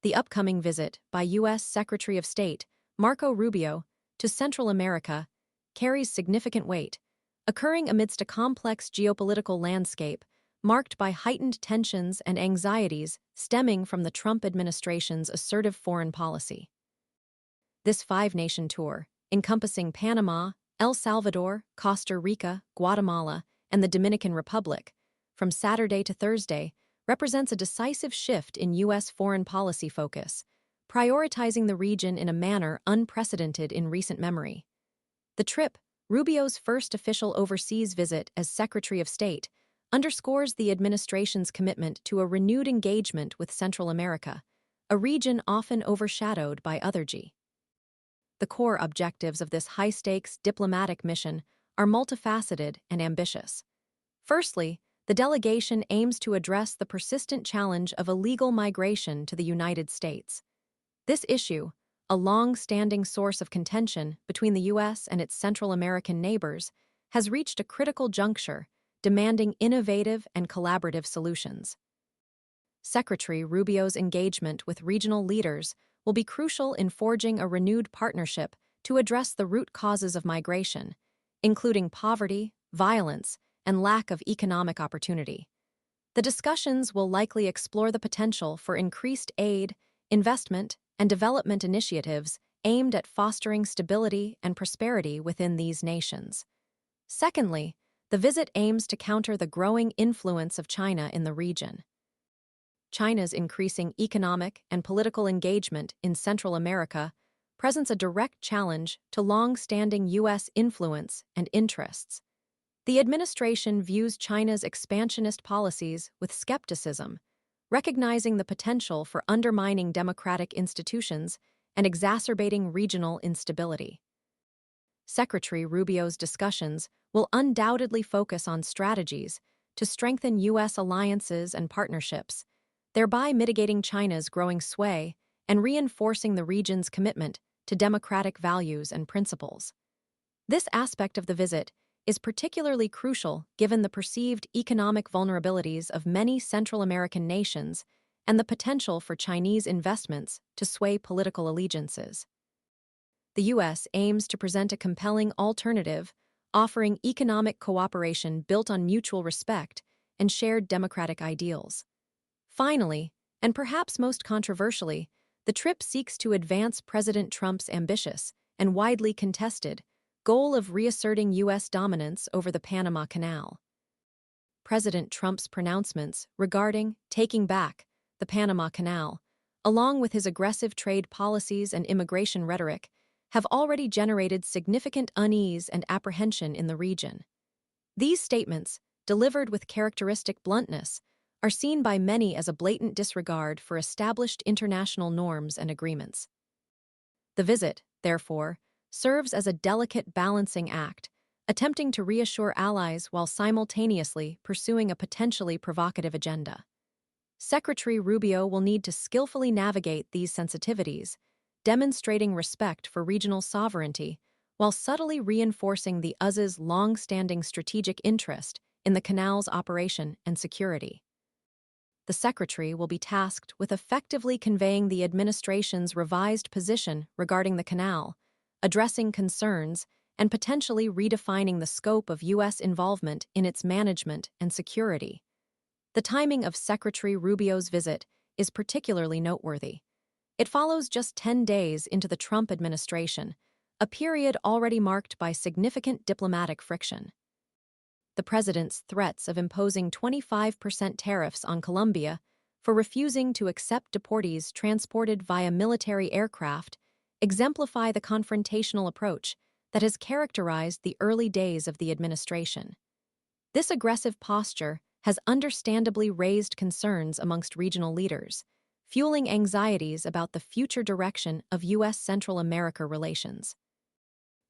the upcoming visit by U.S. Secretary of State Marco Rubio to Central America carries significant weight, occurring amidst a complex geopolitical landscape marked by heightened tensions and anxieties stemming from the Trump administration's assertive foreign policy. This five-nation tour, encompassing Panama, El Salvador, Costa Rica, Guatemala, and the Dominican Republic, from Saturday to Thursday, represents a decisive shift in U.S. foreign policy focus, prioritizing the region in a manner unprecedented in recent memory. The trip, Rubio's first official overseas visit as Secretary of State, underscores the administration's commitment to a renewed engagement with Central America, a region often overshadowed by othergy. The core objectives of this high-stakes diplomatic mission are multifaceted and ambitious. Firstly, the delegation aims to address the persistent challenge of illegal migration to the United States. This issue, a long-standing source of contention between the U.S. and its Central American neighbors, has reached a critical juncture, demanding innovative and collaborative solutions. Secretary Rubio's engagement with regional leaders will be crucial in forging a renewed partnership to address the root causes of migration, including poverty, violence, and lack of economic opportunity. The discussions will likely explore the potential for increased aid, investment, and development initiatives aimed at fostering stability and prosperity within these nations. Secondly, the visit aims to counter the growing influence of China in the region. China's increasing economic and political engagement in Central America presents a direct challenge to long-standing U.S. influence and interests. The administration views China's expansionist policies with skepticism, recognizing the potential for undermining democratic institutions and exacerbating regional instability. Secretary Rubio's discussions will undoubtedly focus on strategies to strengthen U.S. alliances and partnerships, thereby mitigating China's growing sway and reinforcing the region's commitment to democratic values and principles. This aspect of the visit is particularly crucial given the perceived economic vulnerabilities of many Central American nations and the potential for Chinese investments to sway political allegiances. The U.S. aims to present a compelling alternative, offering economic cooperation built on mutual respect and shared democratic ideals. Finally, and perhaps most controversially, the trip seeks to advance President Trump's ambitious and widely contested goal of reasserting U.S. dominance over the Panama Canal. President Trump's pronouncements regarding taking back the Panama Canal, along with his aggressive trade policies and immigration rhetoric, have already generated significant unease and apprehension in the region. These statements, delivered with characteristic bluntness, are seen by many as a blatant disregard for established international norms and agreements. The visit, therefore, serves as a delicate balancing act, attempting to reassure allies while simultaneously pursuing a potentially provocative agenda. Secretary Rubio will need to skillfully navigate these sensitivities, demonstrating respect for regional sovereignty while subtly reinforcing the US's long-standing strategic interest in the canal's operation and security. The Secretary will be tasked with effectively conveying the administration's revised position regarding the canal, addressing concerns, and potentially redefining the scope of U.S. involvement in its management and security. The timing of Secretary Rubio's visit is particularly noteworthy. It follows just 10 days into the Trump administration, a period already marked by significant diplomatic friction. The president's threats of imposing 25% tariffs on Colombia for refusing to accept deportees transported via military aircraft exemplify the confrontational approach that has characterized the early days of the administration. This aggressive posture has understandably raised concerns amongst regional leaders, fueling anxieties about the future direction of U.S. Central America relations.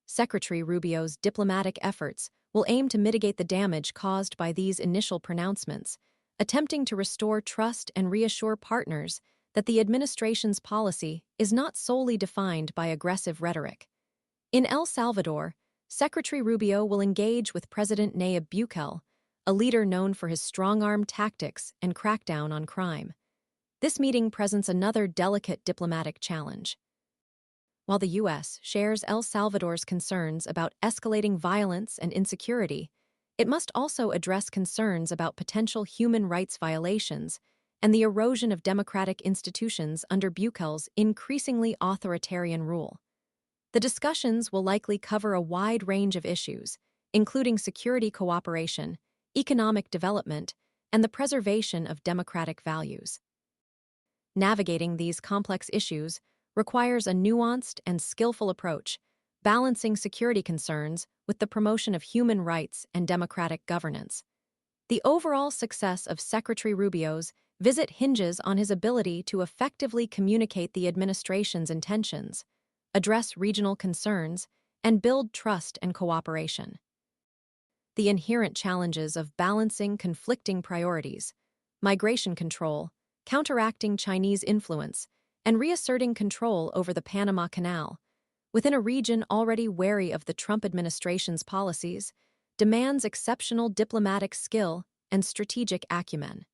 Secretary Rubio's diplomatic efforts will aim to mitigate the damage caused by these initial pronouncements, attempting to restore trust and reassure partners that the administration's policy is not solely defined by aggressive rhetoric. In El Salvador, Secretary Rubio will engage with President Nayib Bukele, a leader known for his strong-arm tactics and crackdown on crime. This meeting presents another delicate diplomatic challenge. While the U.S. shares El Salvador's concerns about escalating violence and insecurity, it must also address concerns about potential human rights violations and the erosion of democratic institutions under Bukele's increasingly authoritarian rule. The discussions will likely cover a wide range of issues, including security cooperation, economic development, and the preservation of democratic values. Navigating these complex issues requires a nuanced and skillful approach, balancing security concerns with the promotion of human rights and democratic governance. The overall success of Secretary Rubio's visit hinges on his ability to effectively communicate the administration's intentions, address regional concerns, and build trust and cooperation. The inherent challenges of balancing conflicting priorities, migration control, counteracting Chinese influence, and reasserting control over the Panama Canal, within a region already wary of the Trump administration's policies, demands exceptional diplomatic skill and strategic acumen.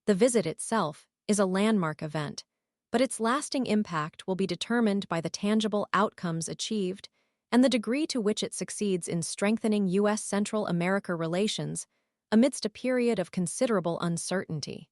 The visit itself is a landmark event, but its lasting impact will be determined by the tangible outcomes achieved and the degree to which it succeeds in strengthening U.S. Central America relations amidst a period of considerable uncertainty.